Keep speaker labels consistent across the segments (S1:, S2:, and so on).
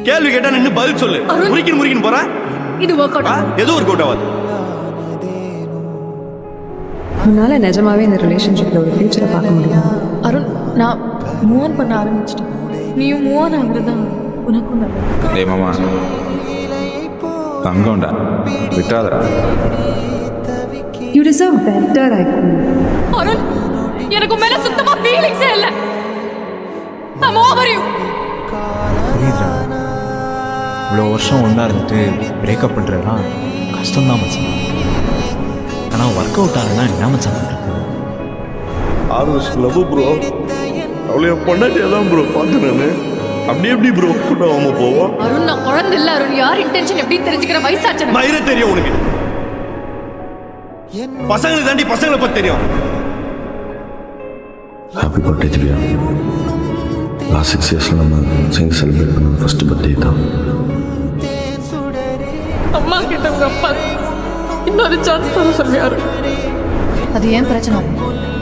S1: கேள்வி கேட்டா நின்னு பதில் சொல்லு. முறிக்கின்னு போற.
S2: இது ஒர்க் அவுட்
S1: ஏதோ ஒர்க் அவுட் ஆகாது.
S3: உன்னால நிஜமாவே இந்த ரிலேஷன்ஷிப்ல ஒரு ஃபியூச்சரை பார்க்க முடியும்.
S2: அருண், நான் மூவ் ஆன் பண்ண ஆரம்பிச்சிட்டேன். நீயும் மூவ் ஆன் ஆகுறதா உனக்கும் நல்லது.
S4: டேய் மாமா, தங்கம்டா, விட்டாதடா.
S3: You deserve better, I think.
S2: Arun, எனக்கு மேல சுத்தமா ஃபீலிங்ஸே இல்ல. I'm over you.
S5: புரியுதுடா, இவ்வளோ வருஷம் ஒன்றா இருந்துட்டு பிரேக்கப் பண்ணுறதுலாம் கஷ்டம்தான் மச்சான். ஆனால் ஒர்க் அவுட் ஆகுதுன்னா என்ன மச்சான் பண்ணுறது?
S1: 6 வருஷம் லவ் ப்ரோ. அவளைய பொண்டாட்டியா தான் ப்ரோ பார்த்தேன் நான். அப்படி எப்படி ப்ரோ கூட ஆகாம போவோம்?
S2: அருண், நான் குழந்தை இல்ல அருண். யார் இன்டென்ஷன் எப்படி தெரிஞ்சுக்கிற வயசாச்சு.
S1: மயிர தெரியும் உனக்கு. பசங்களுக்கு தாண்டி பசங்களை பத்தி தெரியும்.
S6: Happy birthday Divya. லாஸ்ட் 6 இயர்ஸில் நம்ம சேர்ந்து செலிப்ரேட் பண்ண ஃபர்ஸ்ட் பர்த்டே தான்.
S2: அம்மா கிட்ட உங்க அப்பா இன்னொரு சான்ஸ் தர சொல்லியாரு. அது ஏன் பிரச்சனை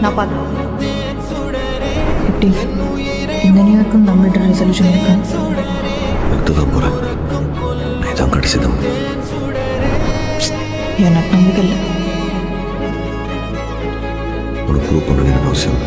S2: நான் பார்த்து எப்படி இந்த நியூயார்க்கும் நம்மள்ட்ட ரெசல்யூஷன் இருக்கேன்.
S6: எடுத்துதான் போகிறேன். நான் தான் கடைசி தான்.
S2: எனக்கு நம்பிக்கை இல்லை.
S6: உனக்கு ப்ரூவ் பண்ண வேண்டிய அவசியம்